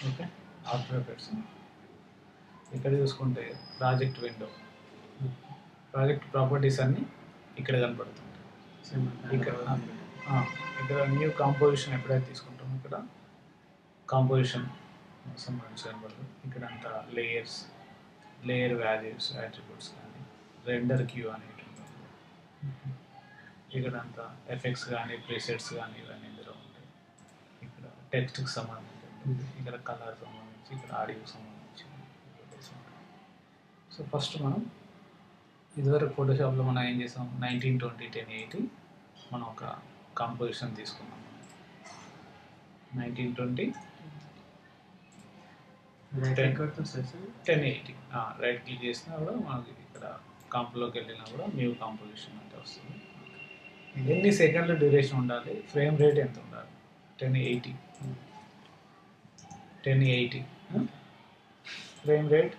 Okay, after effects ఇక్కడ చూసుకుంటే project window, project properties అన్నీ ఇక్కడ కనపడుతుంటాయి. ఇక్కడ న్యూ కాంపోజిషన్ ఎప్పుడైతే తీసుకుంటామో ఇక్కడ కాంపోజిషన్ సంబంధించి కనపడుతుంది. ఇక్కడ అంతా లేయర్స్, లేయర్ వాల్యూస్, యాట్రిబ్యూట్స్ కానీ రెండర్ క్యూ అనేవి ఉంటుంది. ఇక్కడ అంతా ఎఫెక్ట్స్ కానీ ప్రీసెట్స్ కానీ ఇవన్నీ ఇందులో ఉంటాయి. ఇక్కడ టెక్స్ట్కి సంబంధించి ఉంటుంది, ఇక్కడ కలర్ సంబంధించి, ఇక్కడ ఆడియోకి సంబంధించి ఉంటాయి. సో ఫస్ట్ మనం ఇదివరకు ఫోటోషాప్లో మనం ఏం చేసాం, 1920 1080 మనం ఒక కాంపోజిషన్ తీసుకున్నాం. 1920 1080 రైట్ క్లిక్ చేసినా కూడా మనకి ఇక్కడ కాంప్లోకి వెళ్ళినా కూడా న్యూ కాంపోజిషన్ అంటే వస్తుంది. ఎన్ని సెకండ్ల డ్యూరేషన్ ఉండాలి, ఫ్రేమ్ రేట్ ఎంత ఉండాలి, 1080 ఫ్రేమ్ రేట్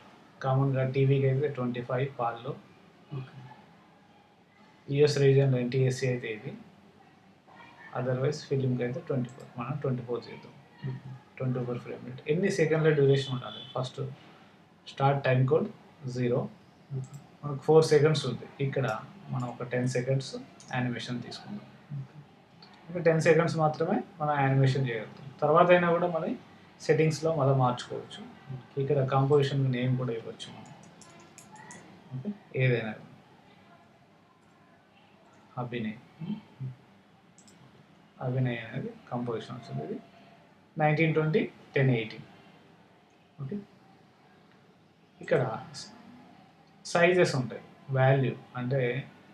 కామన్గా టీవీకి అయితే 25 పాల్లో, యూఎస్ రీజియన్లో ఎన్టీఎస్సీ అయితే ఇది, అదర్వైజ్ ఫిలింకి అయితే 24. మనం 24 చేద్దాం. 24 ఫ్రేమ్ రేట్. ఎన్ని సెకండ్ల డ్యూరేషన్ ఉండాలి, ఫస్ట్ స్టార్ట్ టైం కోడ్ 0, మనకు 4 సెకండ్స్ ఉంది. ఇక్కడ మనం ఒక 10 సెకండ్స్ యానిమేషన్ తీసుకుందాం. ఇంకా 10 సెకండ్స్ మాత్రమే మనం యానిమేషన్ చేయగలుగుతాం. తర్వాత అయినా కూడా మనం సెట్టింగ్స్లో మళ్ళీ మార్చుకోవచ్చు. ఇక్కడ కాంపోజిషన్ నేమ్ కూడా ఇవ్వచ్చు మనం. ఓకే, ఏదైనా అభినయ్ అనేది కంపోజిషన్ వస్తుంది. ఇది 1920 1080. ఓకే, ఇక్కడ సైజెస్ ఉంటాయి. వాల్యూ అంటే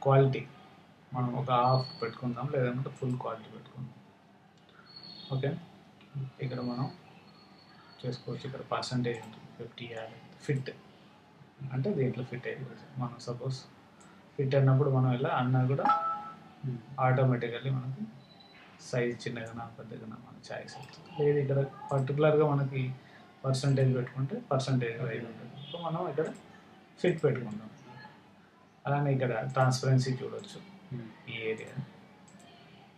క్వాలిటీ మనం ఒక హాఫ్ పెట్టుకుందాం, లేదంటే ఫుల్ క్వాలిటీ పెట్టుకుందాం. ఓకే, ఇక్కడ మనం చేసుకోవచ్చు. ఇక్కడ పర్సంటేజ్ ఉంటుంది, 50 ఫిట్ అంటే దీంట్లో ఫిట్ అయిపోతుంది. మనం సపోజ్ ఫిట్ అన్నప్పుడు మనం ఇలా అన్నా కూడా ఆటోమేటికల్లీ మనకి సైజ్ చిన్నగా పెద్దగా మన చాయిస్ అవుతుంది. లేదు ఇక్కడ పర్టికులర్గా మనకి పర్సంటేజ్ పెట్టుకుంటే పర్సంటేజ్ వైజ్ ఉంటుంది. సో మనం ఇక్కడ ఫిట్ పెట్టుకుందాం. అలానే ఇక్కడ ట్రాన్స్పరెన్సీ చూడవచ్చు ఈ ఏరియా.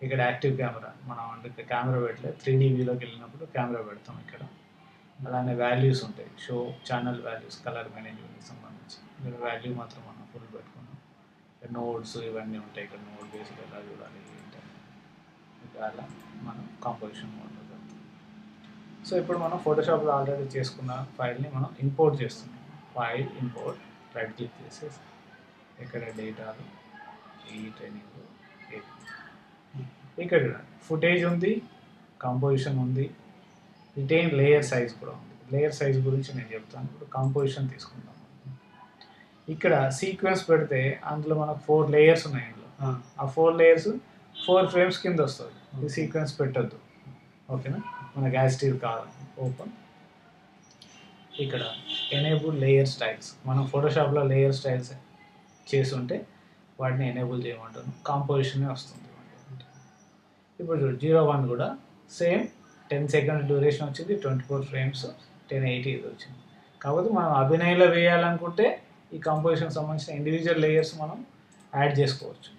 ఇక్కడ యాక్టివ్ కెమెరా, మనం అంటే కెమెరా పెట్టలేదు, 3D వ్యూలోకి వెళ్ళినప్పుడు కెమెరా పెడతాం ఇక్కడ. అలానే వాల్యూస్ ఉంటాయి, షో ఛానల్ వాల్యూస్, కలర్ మేనేజ్మెంట్కి సంబంధించి. ఇక్కడ వాల్యూ మాత్రం మనం ఫుల్ పెట్టుకున్నాం. నోట్స్ ఇవన్నీ ఉంటాయి. ఇక్కడ నోట్ బేస్డ్ ఎలా చూడాలి ఏంటంటే అలా మనం కాంపోజిషన్ మోడ్లో పెడతాం. సో ఇప్పుడు మనం ఫోటోషాప్లో ఆల్రెడీ చేసుకున్న ఫైల్ని మనం ఇంపోర్ట్ చేస్తున్నాం. ఫైల్ ఇంపోర్ట్, రైట్ క్లిక్ చేసేసి ఇక్కడ డేటాలు, ఈ ట్రైనింగ్, ఇక్కడ ఫుటేజ్ ఉంది, కాంపోజిషన్ ఉంది, రిటైన్ లేయర్ సైజ్ కూడా ఉంది. లేయర్ సైజ్ గురించి నేను చెప్తాను. ఇప్పుడు కాంపోజిషన్ తీసుకుందాం. ఇక్కడ సీక్వెన్స్ పెడితే అందులో మనకు 4 లేయర్స్ ఉన్నాయి. ఇందులో ఆ 4 లేయర్స్ 4 ఫ్రేమ్స్ కింద వస్తుంది. ఈ సీక్వెన్స్ పెట్టద్దు. ఓకేనా, మనకు యాస్టీవ్ కావాలి. ఓపెన్, ఇక్కడ ఎనేబుల్ లేయర్ స్టైల్స్. మనం ఫోటోషాప్లో లేయర్ స్టైల్స్ చేసి ఉంటే వాటిని ఎనేబుల్ చేయమంటాను. కాంపోజిషనే వస్తుంది. ఇప్పుడు 01 కూడా సేమ్ 10 సెకండ్స్ డ్యూరేషన్ వచ్చింది, 24 ఫ్రేమ్స్, 1080 ఇది వచ్చింది. కాకపోతే మనం అభినయలో వేయాలనుకుంటే ఈ కంపోజిషన్ సంబంధించిన ఇండివిజువల్ లేయర్స్ మనం యాడ్ చేసుకోవచ్చు.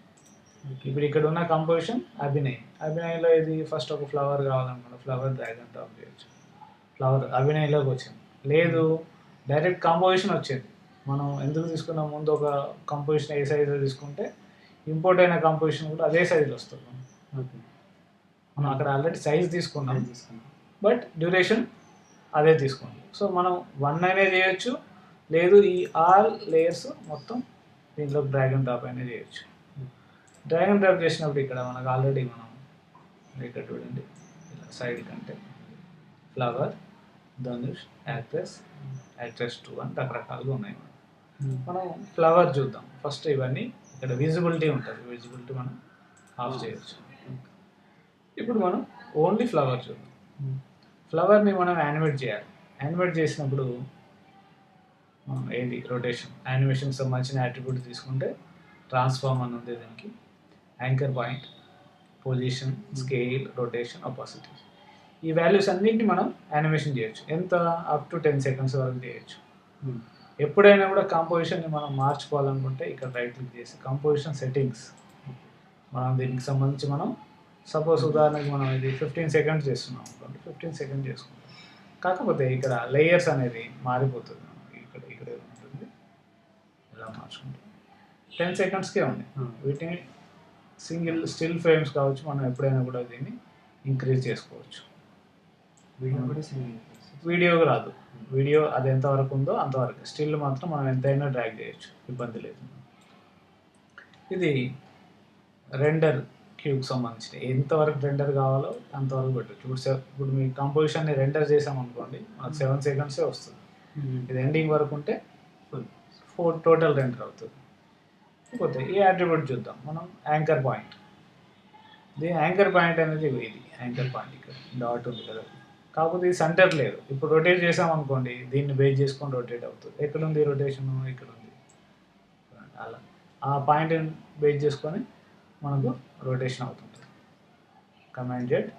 ఇప్పుడు ఇక్కడ ఉన్న కంపోజిషన్ అభినయలో ఇది ఫస్ట్ ఒక ఫ్లవర్ కావాలనుకుంటే ఫ్లవర్ డ్రాగ్ అండ్ డ్రాప్ చేయొచ్చు. ఫ్లవర్ అభినయలోకి వచ్చింది. లేదు డైరెక్ట్ కంపోజిషన్ వచ్చింది. మనం ఎందుకు తీసుకున్నాం, ముందు ఒక కంపోజిషన్ ఏ సైజులో తీసుకుంటే ఇంపోర్ట్ అయిన కంపోజిషన్ కూడా అదే సైజులో వస్తుంది. మనం అక్కడ ఆల్రెడీ సైజ్ తీసుకున్నాం, బట్ డ్యూరేషన్ అదే తీసుకున్నాం. సో మనం 1 అయినా చేయొచ్చు, లేదు ఈ ఆల్ లేయర్స్ మొత్తం దీంట్లో డ్రాగ్ అండ్ డ్రాప్ అయినా చేయొచ్చు. డ్రాగ్ అండ్ డ్రాప్ చేసినప్పుడు ఇక్కడ మనకు ఆల్రెడీ మనం ఇక్కడ చూడండి, ఇలా సైడ్ కంటే ఫ్లవర్, ధనుష్, యాక్ట్రెస్ 2 అని రకరకాలుగా ఉన్నాయి. మనం ఫ్లవర్ చూద్దాం ఫస్ట్. ఇవన్నీ ఇక్కడ విజిబిలిటీ ఉంటుంది, విజిబిలిటీ మనం ఆఫ్ చేయొచ్చు. ఇప్పుడు మనం ఓన్లీ ఫ్లవర్ చూద్దాం. ఫ్లవర్ని మనం యానిమేట్ చేయాలి. యానిమేట్ చేసినప్పుడు ఏంటి, రొటేషన్, యానిమేషన్కి సంబంధించిన యాట్రిబ్యూట్ తీసుకుంటే ట్రాన్స్ఫార్మ్ అని ఉంది. దీనికి anchor point, position, scale, rotation, opacity, ఈ వాల్యూస్ అన్నింటినీ మనం యానిమేషన్ చేయొచ్చు. ఎంత, అప్ టు 10 సెకండ్స్ వరకు చేయొచ్చు. ఎప్పుడైనా కూడా కాంపోజిషన్ని మనం మార్చుకోవాలనుకుంటే ఇక్కడ రైట్ క్లిక్ చేసి కంపోజిషన్ సెట్టింగ్స్, మనం దీనికి సంబంధించి మనం సపోజ్ ఉదాహరణకి మనం ఇది 15 సెకండ్స్ చేస్తున్నాం అనుకోండి, 15 సెకండ్స్ చేసుకుంటాం. కాకపోతే ఇక్కడ లేయర్స్ అనేది మారిపోతుంది. ఇక్కడ ఉంటుంది, ఇలా మార్చుకుంటాం. 10 సెకండ్స్కే ఉంది. వీటిని సింగిల్ స్టిల్ ఫ్రేమ్స్ కావచ్చు, మనం ఎప్పుడైనా కూడా దీన్ని ఇంక్రీజ్ చేసుకోవచ్చు. వీడియో రాదు, వీడియో అది ఎంతవరకు ఉందో అంతవరకు, స్టిల్ మాత్రం మనం ఎంతైనా డ్రాగ్ చేయొచ్చు, ఇబ్బంది లేదు. ఇది రెండర్ క్యూబ్కి సంబంధించిన ఎంతవరకు రెండర్ కావాలో అంతవరకు పెట్టచ్చు. ఇప్పుడు మీ కంపోజిషన్ని రెండర్ చేసామనుకోండి, మనకు 7 సెకండ్సే వస్తుంది. ఇది ఎండింగ్ వరకు ఉంటే 4 టోటల్ రెండర్ అవుతుంది. లేకపోతే ఈ అట్రిబ్యూట్ చూద్దాం మనం, యాంకర్ పాయింట్. దీని యాంకర్ పాయింట్ అనేది ఇది యాంకర్ పాయింట్, ఇక్కడ డాట్ ఉంది కదా, కాకపోతే ఇది సెంటర్ లేదు. ఇప్పుడు రొటేట్ చేసామనుకోండి, దీన్ని బేస్ చేసుకొని రొటేట్ అవుతుంది. ఎక్కడ ఉంది రొటేషన్, ఇక్కడ ఉంది. అలా ఆ పాయింట్ని బేస్ చేసుకొని మనకు రొటేషన్ అవుతుంది. కమాండ్ జెడ్,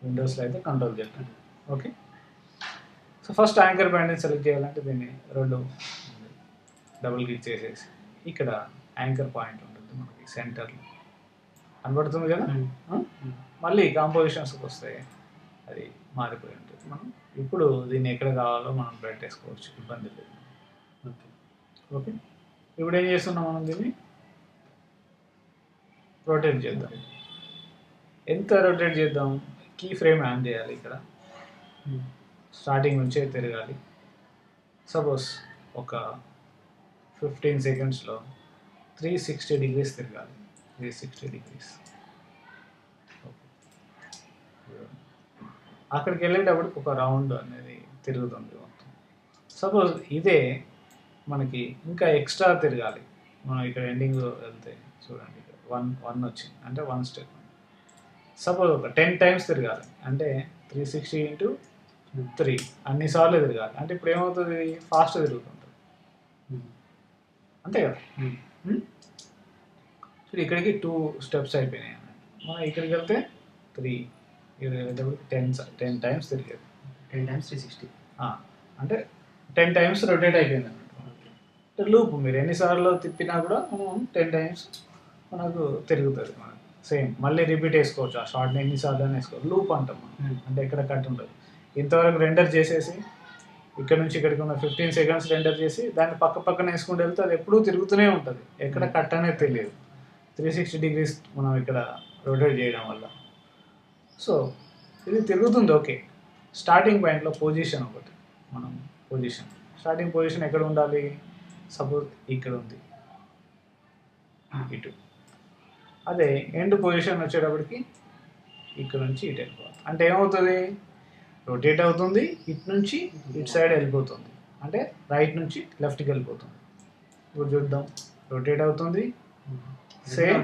విండోస్లో అయితే control Z. Okay, so first anchor పాయింట్ని సెలెక్ట్ చేయాలంటే దీన్ని డబుల్ క్లిక్ చేసేసి ఇక్కడ యాంకర్ పాయింట్ ఉంటుంది మనకి సెంటర్లో కనబడుతుంది కదా. మళ్ళీ కాంపోజిషన్స్కి వస్తే అది మారిపోయి ఉంటుంది. మనం ఇప్పుడు దీన్ని ఎక్కడ కావాలో మనం పెట్టేసుకోవచ్చు, ఇబ్బంది లేదు. ఓకే, ఇప్పుడు ఏం చేస్తున్నాం మనం, దీన్ని రొటేట్ చేద్దాం. ఎంత రొటేట్ చేద్దాం, కీ ఫ్రేమ్ ఆన్ చేయాలి. ఇక్కడ స్టార్టింగ్ నుంచే తిరగాలి. సపోజ్ ఒక 15 సెకండ్స్లో 360 డిగ్రీస్ తిరగాలి. 360 డిగ్రీస్. అక్కడికి వెళ్ళేటప్పటికి ఒక రౌండ్ అనేది తిరుగుతుంది మొత్తం. సపోజ్ ఇదే మనకి ఇంకా ఎక్స్ట్రా తిరగాలి, మనం ఇక్కడ ఎండింగ్ వెళ్తే చూడండి, ఇక్కడ 1 వచ్చింది అంటే 1 స్టెప్. సపోజ్ ఒక 10 టైమ్స్ తిరగాలి అంటే 360 × 3 అన్నిసార్లు తిరగాలి అంటే ఇప్పుడు ఏమవుతుంది, ఫాస్ట్ తిరుగుతుంటుంది అంతే కదా. సో ఇక్కడికి 2 స్టెప్స్ అయిపోయినాయి అన్నట్టు. మనం ఇక్కడికి వెళ్తే 3, ఇక్కడ వెళ్ళేటప్పుడు 10 టైమ్స్ తిరిగేది. 10 times 360 అంటే 10 టైమ్స్ రొటేట్ అయిపోయింది అన్నట్టు. అంటే లూప్ మీరు ఎన్నిసార్లు తిప్పినా కూడా మనం 10 టైమ్స్ మనకు తిరుగుతుంది. మనకు సేమ్ మళ్ళీ రిపీట్ వేసుకోవచ్చు. ఆ షార్ట్ని ఎన్నిసార్లు అని వేసుకోవచ్చు. లూప్ అంటాం మనం. అంటే ఎక్కడ కట్ ఉండదు. ఇంతవరకు రెండర్ చేసేసి ఇక్కడ నుంచి ఇక్కడికి ఉన్న 15 సెకండ్స్ రెండర్ చేసి దాన్ని పక్కన వేసుకుంటూ వెళ్తే అది ఎప్పుడూ తిరుగుతూనే ఉంటుంది, ఎక్కడ కట్ అనేది తెలియదు. 360 డిగ్రీస్ మనం ఇక్కడ రొటేట్ చేయడం వల్ల. సో ఇది తిరుగుతుంది. ఓకే, స్టార్టింగ్ పాయింట్లో పొజిషన్ ఒకటి, మనం స్టార్టింగ్ పొజిషన్ ఎక్కడ ఉండాలి, సపోజ్ ఇక్కడ ఉంది ఇటు. అదే ఎండ్ పొజిషన్ వచ్చేటప్పటికి ఇక్కడ నుంచి ఇటు వెళ్ళిపోవాలి. అంటే ఏమవుతుంది, రొటేట్ అవుతుంది, ఇటు నుంచి ఇటు సైడ్ వెళ్ళిపోతుంది, అంటే రైట్ నుంచి లెఫ్ట్కి వెళ్ళిపోతుంది. ఇప్పుడు చూద్దాం, రొటేట్ అవుతుంది, సేమ్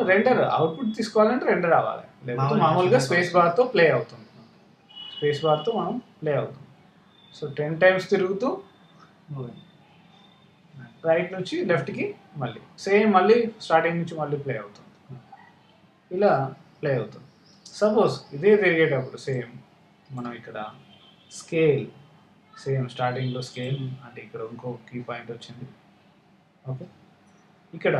రెండర్ అవుట్పుట్ తీసుకోవాలంటే రెండర్ రావాలి, లేకపోతే మామూలుగా స్పేస్ బార్తో ప్లే అవుతుంది. మనం ప్లే అవుతుంది. సో 10 టైమ్స్ తిరుగుతూ రైట్ నుంచి లెఫ్ట్కి మళ్ళీ సేమ్, మళ్ళీ స్టార్టింగ్ నుంచి మళ్ళీ ప్లే అవుతుంది, ఇలా ప్లే అవుతుంది. సపోజ్ ఇదే తిరిగేటప్పుడు సేమ్ మనం ఇక్కడ స్కేల్, సేమ్ స్టార్టింగ్లో స్కేల్ అంటే ఇక్కడ ఇంకో కీ పాయింట్ వచ్చింది. ఓకే, ఇక్కడ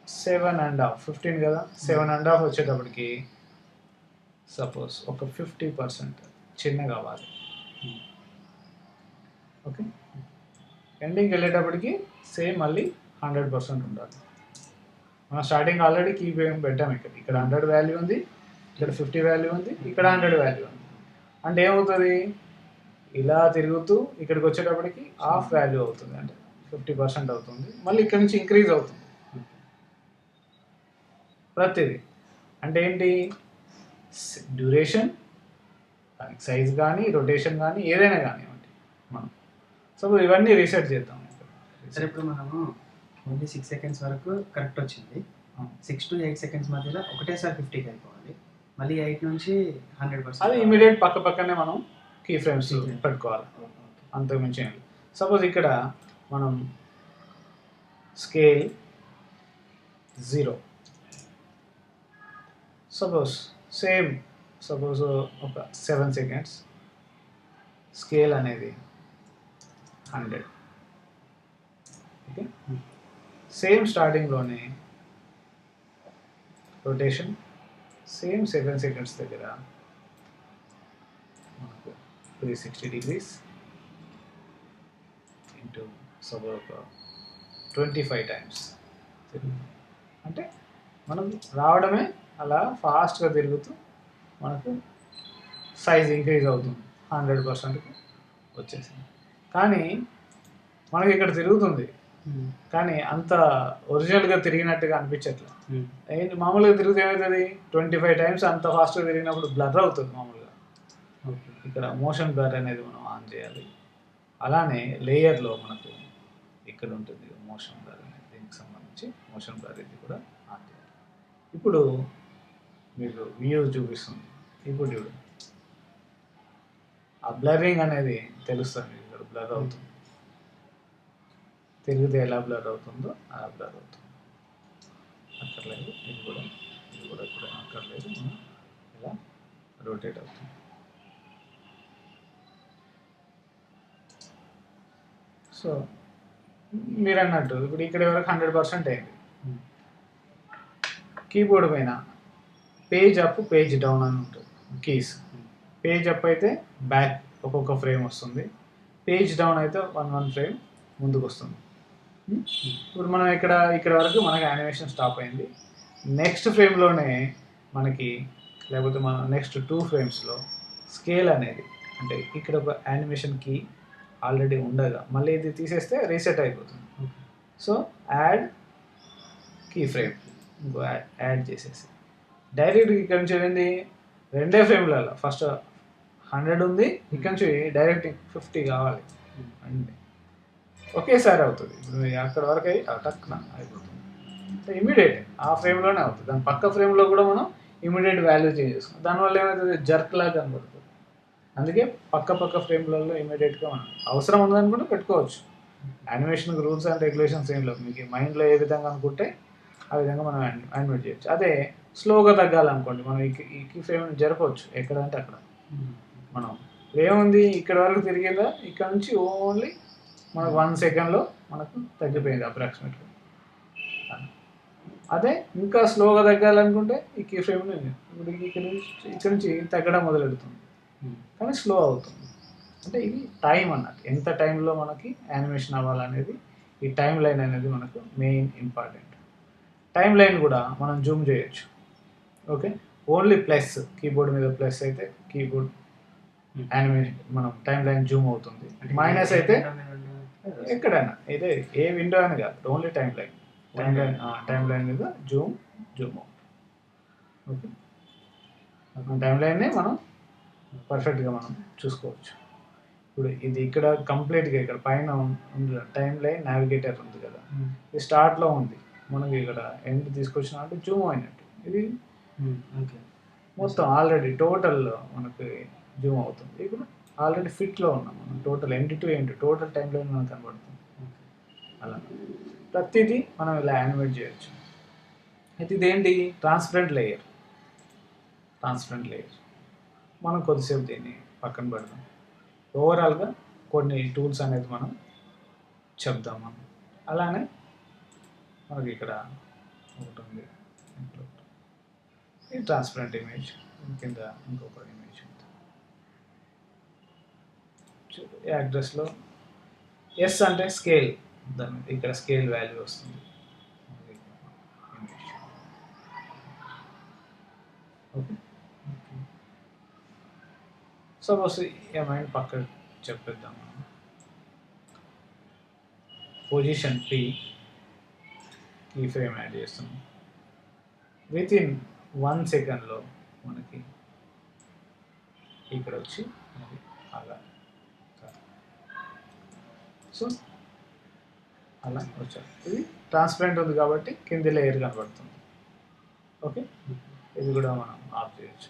7.5 15 కదా, 7.5 వచ్చేటప్పటికి సపోజ్ ఒక 50% చిన్న కావాలి. ఓకే, ఎండింగ్కి వెళ్ళేటప్పటికి సేమ్ మళ్ళీ 100% ఉండాలి. మనం స్టార్టింగ్ ఆల్రెడీ కీ ఫ్రేమ్ పెట్టాము. ఇక్కడ 100 వాల్యూ ఉంది, ఇక్కడ 50 వాల్యూ ఉంది, ఇక్కడ 100 వాల్యూ ఉంది. అంటే ఏమవుతుంది, ఇలా తిరుగుతూ ఇక్కడికి వచ్చేటప్పటికి హాఫ్ వాల్యూ అవుతుంది, అంటే 50% అవుతుంది. మళ్ళీ ఇక్కడ నుంచి ఇంక్రీజ్ అవుతుంది ప్రతిదీ. అంటే ఏంటి, డ్యూరేషన్, దానికి సైజ్ కానీ రొటేషన్ కానీ ఏదైనా కానివ్వండి. మనం సపోజ్ ఇవన్నీ రీసెట్ చేద్దాం. సరే, ఇప్పుడు మనము ఓన్లీ 6 సెకండ్స్ వరకు కరెక్ట్ వచ్చింది. 6 to 8 సెకండ్స్ మధ్యలో ఒకటేసారి 50కి అయిపోవాలి. మళ్ళీ 8 నుంచి 100%. అది ఇమీడియట్ పక్కనే మనం కీ ఫ్రేమ్స్ పెట్టుకోవాలి, అంతకుమించి ఏం లేదు. సపోజ్ ఇక్కడ మనం స్కేల్ 0, సపోజ్ ఒక 7 సెకండ్స్, స్కేల్ అనేది 100. ఓకే, సేమ్ స్టార్టింగ్లోనే రొటేషన్ సేమ్ 7 సెకండ్స్ దగ్గర 360 degrees into సపోజ్ 25 times అంటే మనం రావడమే అలా ఫాస్ట్గా తిరుగుతూ మనకు సైజ్ ఇంక్రీజ్ అవుతుంది 100%కి వచ్చేసింది. కానీ మనకి ఇక్కడ తిరుగుతుంది కానీ అంత ఒరిజినల్గా తిరిగినట్టుగా అనిపించట్లేదు. ఏంటి మామూలుగా తిరిగితే ఏమవుతుంది 25 times అంత ఫాస్ట్గా తిరిగినప్పుడు బ్లర్ అవుతుంది మామూలుగా. ఇక్కడ మోషన్ బ్లర్ అనేది మనం ఆన్ చేయాలి. అలానే లేయర్లో మనకు ఇక్కడ ఉంటుంది మోషన్ బ్లర్ అనేది, దీనికి సంబంధించి మోషన్ బ్లర్ ఇది కూడా ఆన్ చేయాలి. ఇప్పుడు మీకు వ్యూ చూపిస్తుంది. ఇప్పుడు చూడు ఆ బ్లరింగ్ అనేది తెలుస్తుంది. ఇక్కడ బ్లర్ అవుతుంది, తిరిగితే ఎలా బ్లర్ అవుతుందో అలా బ్లర్ అవుతుంది. అక్కర్లేదు ఇది కూడా ఇక్కడ అక్కర్లేదు, మనం ఇలా రొటేట్ అవుతుంది. సో మీరు అన్నట్టు ఇప్పుడు ఇక్కడ వరకు 100% అయింది. కీబోర్డ్ పైన పేజ్ అప్ పేజ్ డౌన్ అని ఉంటుంది కీస్. పేజ్ అప్ అయితే బ్యాక్ ఒక్కొక్క ఫ్రేమ్ వస్తుంది, పేజ్ డౌన్ అయితే వన్ ఫ్రేమ్ ముందుకు వస్తుంది. ఇప్పుడు మనం ఇక్కడ వరకు మనకి యానిమేషన్ స్టాప్ అయింది. నెక్స్ట్ ఫ్రేమ్లోనే మనకి లేకపోతే మన నెక్స్ట్ 2 ఫ్రేమ్స్లో స్కేల్ అనేది అంటే ఇక్కడ ఒక యానిమేషన్ కీ ఆల్రెడీ ఉండగా మళ్ళీ ఇది తీసేస్తే రీసెట్ అయిపోతుంది. సో యాడ్ కీ ఫ్రేమ్ ఇంకో యాడ్ చేసేసి డైరెక్ట్ ఇక్కడ నుంచి ఏంటి 2 ఫ్రేమ్లలో ఫస్ట్ 100 ఉంది, ఇక్కడ నుంచి డైరెక్ట్ 50 కావాలి అండి. ఒకేసారి అవుతుంది. ఇప్పుడు అక్కడ వరకు అయ్యి టక్కున అయిపోతుంది. ఇమీడియట్ ఆ ఫ్రేమ్లోనే అవుతుంది. దాని పక్క ఫ్రేమ్లో కూడా మనం ఇమీడియట్ వాల్యూ చేంజ్ చేసుకుంటాం. దానివల్ల ఏమవుతుంది జర్క్ లాగా కనబడుతుంది. అందుకే పక్క ఫ్రేమ్లలో ఇమీడియట్గా మనం అవసరం ఉందనుకుంటే పెట్టుకోవచ్చు. యానిమేషన్కి రూల్స్ అండ్ రెగ్యులేషన్స్ ఏం లేవు. మీకు మైండ్లో ఏ విధంగా అనుకుంటే ఆ విధంగా మనం యానిమేట్ చేయొచ్చు. అదే స్లోగా తగ్గాలనుకోండి మనం ఈ కీ ఫ్రేమ్ని జరపవచ్చు ఎక్కడంటే అక్కడ. మనం ఏముంది ఇక్కడ వరకు తిరిగిందా, ఇక్కడ నుంచి ఓన్లీ మనకు 1 సెకండ్లో మనకు తగ్గిపోయింది అప్రాక్సిమేట్గా. అదే ఇంకా స్లోగా తగ్గాలనుకుంటే ఈ కీ ఫ్రేమ్ని ఇప్పుడు ఇక్కడ నుంచి తగ్గడం మొదలెడుతుంది కానీ స్లో అవుతుంది. అంటే ఇది టైం అన్నట్టు, ఎంత టైంలో మనకి యానిమేషన్ అవ్వాలనేది ఈ టైం లైన్ అనేది మనకు మెయిన్ ఇంపార్టెంట్. టైం లైన్ కూడా మనం జూమ్ చేయొచ్చు. ఓకే, ఓన్లీ ప్లస్ కీబోర్డ్ మీద ప్లస్ అయితే కీబోర్డ్ యానిమేషన్ మనం టైం లైన్ జూమ్ అవుతుంది. మైనస్ అయితే ఎక్కడైనా ఇదే ఏ విండో అని కాదు, ఓన్లీ టైం లైన్ మీద జూమ్ అవుతుంది. ఓకే, టైం లైన్నే మనం పర్ఫెక్ట్గా మనం చూసుకోవచ్చు. ఇప్పుడు ఇది ఇక్కడ కంప్లీట్గా ఇక్కడ పైన ఉంది టైం లైన్ నావిగేటర్ ఉంది కదా, ఇది స్టార్ట్లో ఉంది. మనకి ఇక్కడ ఎండ్ తీసుకొచ్చిన అంటే జూమ్ అయినట్టు ఇది మొత్తం ఆల్రెడీ టోటల్ మనకి జూమ్ అవుతుంది. ఇప్పుడు ఆల్రెడీ ఫిట్లో ఉన్నాం మనం, total end to end total time line మనకు కనబడుతుంది. అలా ప్రతిదీ మనం ఇలా యానిమేట్ చేయొచ్చు. అయితే ఇదేంటి ట్రాన్స్పరెంట్ లేయర్ మనం కొద్దిసేపు దీన్ని పక్కన పెడదాం. ఓవరాల్గా కొన్ని టూల్స్ అనేది మనం చెప్దాం. మనం అలానే మనకి ఇక్కడ ఒకటి ఉంది, ఈ ట్రాన్స్పరెంట్ ఇమేజ్ కింద ఇంకొక ఇమేజ్ ఉంది. ఈ అడ్రస్లో ఎస్ అంటే స్కేల్, దాని ఇక్కడ స్కేల్ వాల్యూ వస్తుంది. ఓకే, సపోజ్ ఏమైనా పక్కన చెప్పేద్దాం. Position P key frame add చేస్తున్నాం. వితిన్ 1 సెకండ్లో మనకి ఇక్కడ వచ్చి అలా సో అలా వచ్చారు. ఇది ట్రాన్స్పరెంట్ ఉంది కాబట్టి కింది లేయర్ కనబడుతుంది. ఓకే, ఇది కూడా మనం ఆఫ్ చేయొచ్చు.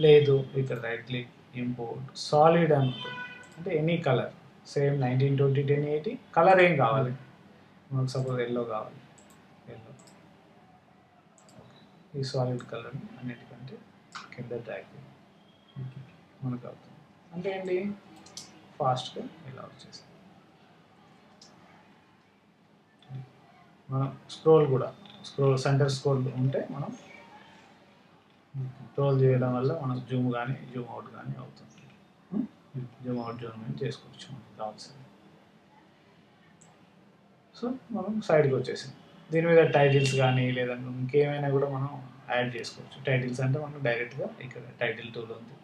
లేదు ఇక్కడ రైట్ క్లిక్ ఇంపోర్ట్ సాలిడ్ అని ఉంటుంది, అంటే ఎనీ కలర్ సేమ్ 1920 1080 కలర్ ఏం కావాలి మనకు, సపోజ్ ఎల్లో కావాలి, ఎల్లో ఈ సాలిడ్ కలర్ని అన్నిటికంటే కింద డ్రాగ్ మనకు అవుతుంది. అంటే ఏంటి ఫాస్ట్గా ఇలా వచ్చేసి మనం స్క్రోల్ సెంటర్ స్క్రోల్ ఉంటే మనం స్క్రోల్ చేయడం వల్ల మనకు జూమ్ కానీ జూమ్ అవుట్ కానీ అవుతుంది. జూమ్ అవుట్ జూమ్ ఇన్ చేసుకోవచ్చు మనకు కావాల్సింది. సో మనం సైడ్కి వచ్చేసింది. దీని మీద టైటిల్స్ కానీ లేదా ఇంకేమైనా కూడా మనం యాడ్ చేసుకోవచ్చు. టైటిల్స్ అంటే మనం డైరెక్ట్గా ఇక్కడ టైటిల్ టూల్ ఉంది.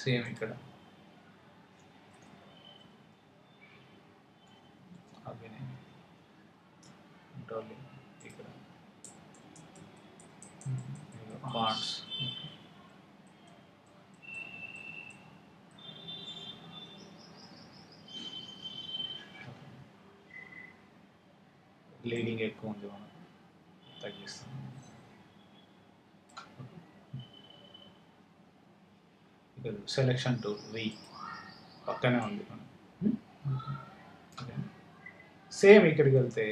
సేమ్ ఇక్కడ అభినయ్ డోలీ ఇక్కడ ఫాంట్స్ లీడింగ్ ఎక్కువ ఉంది, మనం తగ్గిస్తాం. ఇక్కడ సెలెక్షన్ టూల్ వి పక్కనే ఉంది మనం. సేమ్ ఇక్కడికి వెళ్తే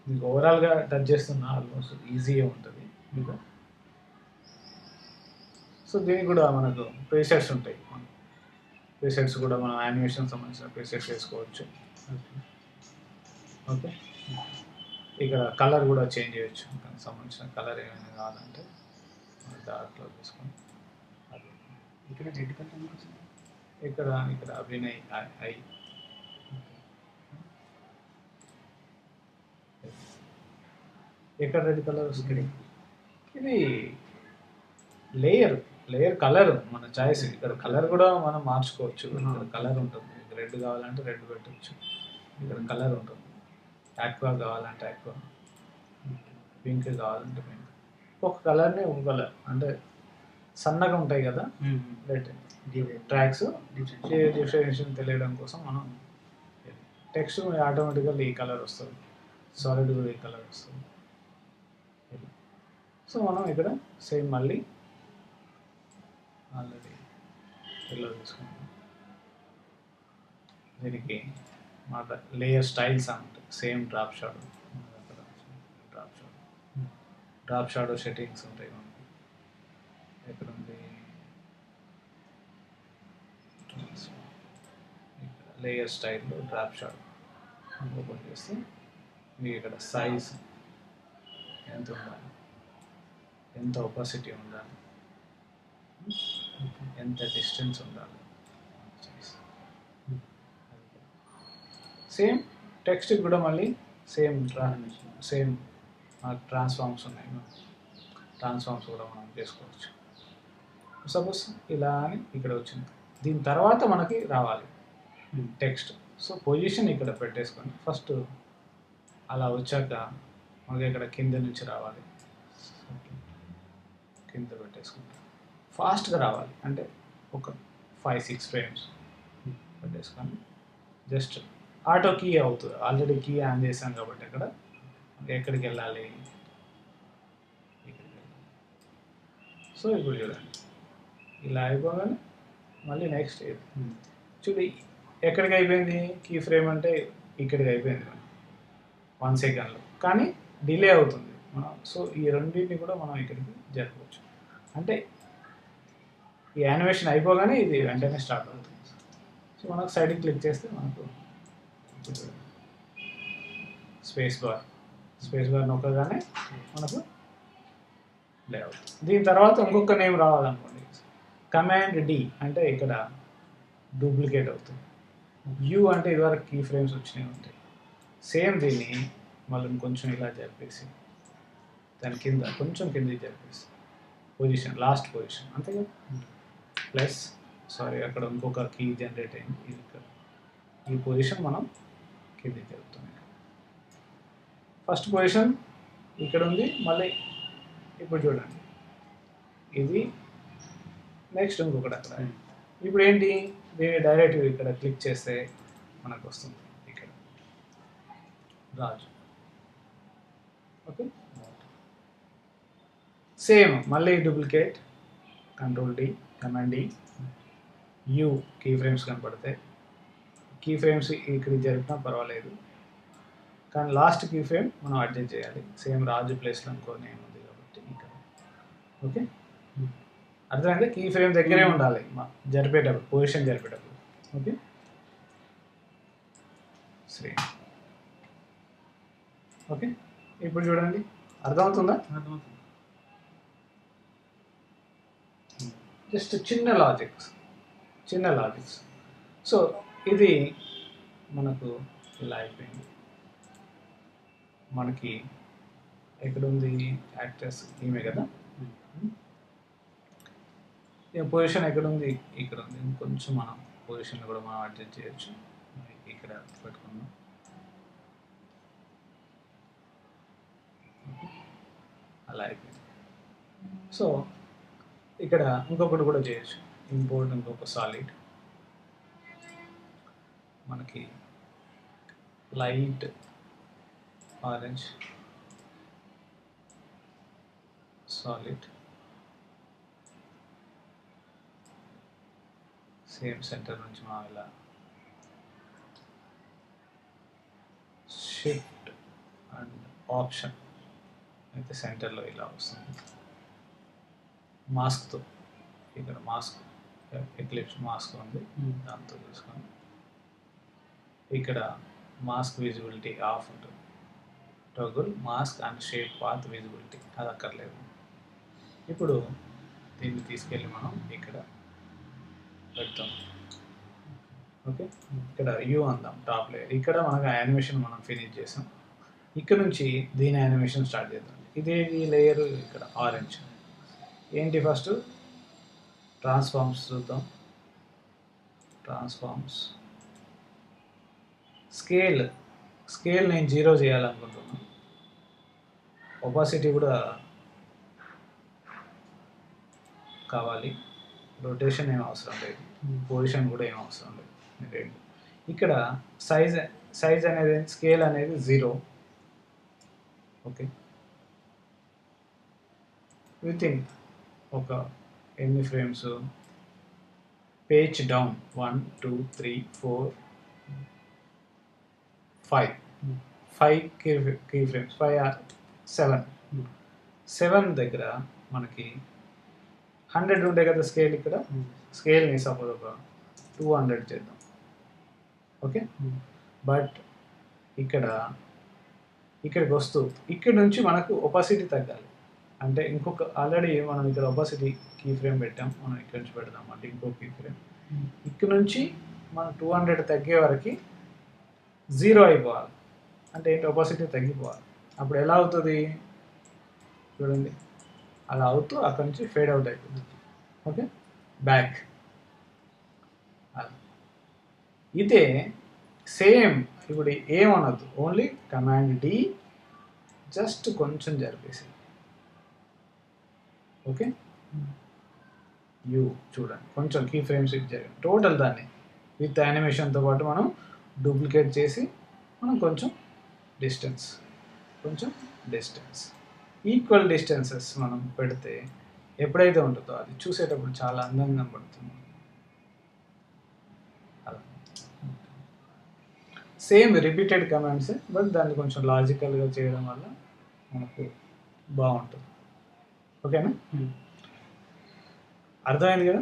మీకు ఓవరాల్గా టచ్ చేస్తున్న ఆల్మోస్ట్ ఈజీగా ఉంటుంది మీకు. సో దీనికి కూడా మనకు ప్రీసెట్స్ ఉంటాయి. ప్రీసెట్స్ కూడా మనం యానిమేషన్ సంబంధించిన ప్రీసెట్స్ వేసుకోవచ్చు. ఓకే, ఇక్కడ కలర్ కూడా చేంజ్ చేయొచ్చు. దానికి సంబంధించిన కలర్ ఏమైనా కావాలంటే డార్క్లో తీసుకొని ఇక్కడ రెడ్ కలర్ ఇక్కడ ఇక్కడ అభినయ్ ఐ ఎక్కడ రెడ్ కలర్ వస్తుంది. ఇది లేయర్ కలర్ మన చాయిస్. ఇక్కడ కలర్ కూడా మనం మార్చుకోవచ్చు. ఇక్కడ కలర్ ఉంటుంది. రెడ్ కావాలంటే రెడ్ పెట్టచ్చు. ఇక్కడ కలర్ ఉంటుంది. యాక్వా కావాలంటే యాక్వా, పింక్ కావాలంటే పింక్. ఒక కలర్ని ఒక కలర్ అంటే సన్నగా ఉంటాయి కదా రెడ్ ట్రాక్స్, డిఫరెన్షియేషన్ తెలియడం కోసం మనం టెక్స్ట్ ఆటోమేటిక్గా ఈ కలర్ వస్తుంది, సాలిడ్ కూడా ఈ కలర్ వస్తుంది. సో మనం ఇక్కడ సేమ్ మళ్ళీ ఆల్రెడీ ఎల్లో తీసుకుంటాం. దీనికి మా లేయర్ స్టైల్స్ అంటే same drop shadow, drop shadow settings ఉంటాయి మనకి. ఎక్కడ ఉంది లేయర్ స్టైల్లో డ్రాప్ షాడో ఓపెన్ చేస్తే మీకు ఇక్కడ సైజ్ ఎంత ఉండాలి, ఎంత ఒపాసిటీ ఉండాలి, ఎంత డిస్టెన్స్ ఉండాలి. సేమ్ టెక్స్ట్ కూడా మళ్ళీ సేమ్ ట్రాన్స్ఫార్మ్స్ ఉన్నాయి. ట్రాన్స్ఫార్మ్స్ కూడా మనం చేసుకోవచ్చు. సపోజ్ ఇలా అని ఇక్కడ వచ్చింది. దీని తర్వాత మనకి రావాలి టెక్స్ట్. సో పొజిషన్ ఇక్కడ పెట్టేసుకొని ఫస్ట్ అలా వచ్చాక మనకి ఇక్కడ కింద నుంచి రావాలి. కింద పెట్టేసుకుంటాం. ఫాస్ట్గా రావాలి అంటే ఒక 5-6 ఫ్రేమ్స్ పెట్టేసుకొని జస్ట్ ఆటో కీ అవుతుంది. ఆల్రెడీ కీ ఆన్ చేశాం కాబట్టి అక్కడ ఎక్కడికి వెళ్ళాలి, ఇక్కడికి వెళ్ళాలి. సో ఇప్పుడు చూడండి ఇలా అయిపోగానే మళ్ళీ నెక్స్ట్ చూడండి ఎక్కడికి అయిపోయింది. కీ ఫ్రేమ్ అంటే ఇక్కడికి అయిపోయింది 1 సెకండ్లో, కానీ డిలే అవుతుంది. సో ఈ రెండింటిని కూడా మనం ఇక్కడికి జరపవచ్చు. అంటే ఈ యానిమేషన్ అయిపోగానే ఇది వెంటనే స్టార్ట్ అవుతుంది. సో మనకు సైడ్కి క్లిక్ చేస్తే మనకు స్పేస్ బార్ నొక్కగానే మనకు ప్లే అవుతుంది. దీని తర్వాత ఇంకొక నేమ్ రావాలనుకోండి, కమాండ్ డి అంటే ఇక్కడ డూప్లికేట్ అవుతుంది. యూ అంటే ఇదివరకు కీ ఫ్రేమ్స్ వచ్చినాయి ఉంటాయి. సేమ్ దీన్ని మళ్ళీ కొంచెం ఇలా జరిపేసి దాని కింద కొంచెం కిందకి జరిపేసి పొజిషన్ లాస్ట్ పొజిషన్ అంతే కదా. ప్లస్ అక్కడ ఇంకొక కీ జనరేట్ అయింది. ఇది ఇక్కడ ఈ పొజిషన్ మనం కిందకి జరుపుతాం. ఫస్ట్ పొజిషన్ ఇక్కడ ఉంది. మళ్ళీ ఇప్పుడు చూడండి ఇది నెక్స్ట్ ఇంకొకటి అక్కడ. ఇప్పుడు ఏంటి, దీన్ని డైరెక్ట్ ఇక్కడ క్లిక్ చేస్తే మనకు వస్తుంది ఇక్కడ రాజు. ఓకే, సేమ్ మళ్ళీ duplicate, control D, command D, you key frames కనపడతాయి. కీ ఫ్రేమ్స్ ఇక్కడికి జరిపినా పర్వాలేదు, కానీ లాస్ట్ కీ ఫ్రేమ్ మనం అడ్జస్ట్ చేయాలి. సేమ్ రాజు ప్లేస్లో ఇంకో నేమ్ ఉంది కాబట్టి ఇక్కడ. ఓకే, అర్థమైంది. కీ ఫ్రేమ్ దగ్గరే ఉండాలి జరిపేటప్పుడు, పొజిషన్ జరిపేటప్పుడు. ఓకే, శ్రీ. ఓకే, ఇప్పుడు చూడండి అర్థమవుతుందా. జస్ట్ చిన్న లాజిక్స్. సో ఇది మనకు ఇలా అయిపోయింది. మనకి ఎక్కడుంది యాక్టర్స్ ఈమె కదా, పొజిషన్ ఎక్కడుంది, ఇక్కడ ఉంది. ఇంకొంచెం మనం పొజిషన్ కూడా మనం అడ్జస్ట్ చేయొచ్చు. ఇక్కడ పెట్టుకున్నాం. అలా అయిపోయింది. సో ఇక్కడ ఇంకొకటి కూడా చేయొచ్చు. ఇంపోర్ట్ ఇంకొక సాలిడ్, మనకి light orange solid, same centre నుంచి మనం ఇలా షిఫ్ట్ అండ్ ఆప్షన్ అయితే సెంటర్లో ఇలా వస్తుంది. మాస్క్తో ఇక్కడ ఎక్లిప్స్ మాస్క్ ఉంది, దాంతో చూసుకొని ఇక్కడ మాస్క్ విజిబిలిటీ ఆఫ్ ఉంటుంది. Toggle mask and shape path visibility అది అక్కర్లేదు. ఇప్పుడు దీన్ని తీసుకెళ్ళి మనం ఇక్కడ పెడతాం. ఓకే, ఇక్కడ యూ అందాం టాప్ లేయర్. ఇక్కడ మనకు యానిమేషన్ మనం ఫినిష్ చేసాం. ఇక్కడ నుంచి దీని యానిమేషన్ స్టార్ట్ చేద్దాం. ఇదే ఈ లేయర్ ఇక్కడ ఆరెంజ్ ఏంటి, ఫస్ట్ ట్రాన్స్ఫార్మ్స్ చూద్దాం. ట్రాన్స్ఫార్మ్స్ స్కేల్ నేను 0 చేయాలనుకుంటున్నాను. ఒపాసిటీ కూడా కావాలి. రొటేషన్ ఏం అవసరం లేదు, పొజిషన్ కూడా ఏం అవసరం లేదు. ఇక్కడ సైజ్ అనేది స్కేల్ అనేది 0. ఓకే, వితిన్ ఒక ఎన్ని frames, page down 1 2 3 4 5 key frames, 5 or 7 దగ్గర మనకి 100 ఉండే కదా స్కేల్. ఇక్కడ స్కేల్ని సపోజ్ ఒక 200 చేద్దాం. ఓకే, బట్ ఇక్కడికి వస్తూ ఇక్కడ నుంచి మనకు ఒపాసిటీ తగ్గాలి. అంటే ఇంకొక ఆల్రెడీ మనం ఇక్కడ ఒపాసిటీ కీ ఫ్రేమ్ పెట్టాం, మనం ఇక్కడ నుంచి పెడదాం. అంటే ఇంకో కీ ఫ్రేమ్ ఇక్కడ నుంచి మనం 200 తగ్గే వరకు 0 అయిపోవాలి. అంటే ఏంటి, ఒపాసిటీ తగ్గిపోవాలి. అప్పుడు ఎలా అవుతుంది చూడండి, అలా అవుతూ అక్కడ నుంచి ఫేడ్ అవుట్ అయిపోతుంది. Okay, back. ఇదే సేమ్ ఇప్పుడు ఏమనద్దు, ఓన్లీ కమాండ్ డి జస్ట్ కొంచెం జరిపేసి. ఓకే, యూ చూడండి కొంచెం కీ ఫ్రేమ్స్ జరిగింది. టోటల్ దాన్ని విత్ యానిమేషన్తో పాటు మనం డూప్లికేట్ చేసి మనం కొంచెం డిస్టెన్స్ ఈక్వల్ డిస్టెన్సెస్ మనం పెడితే ఎప్పుడైతే ఉంటుందో అది చూసేటప్పుడు చాలా అందంగా పడుతుంది. అలా సేమ్ రిపీటెడ్ కమాండ్స్, బట్ దాన్ని కొంచెం లాజికల్గా చేయడం వల్ల మనకు బాగుంటుంది. ఓకేనా, అర్థమైంది కదా?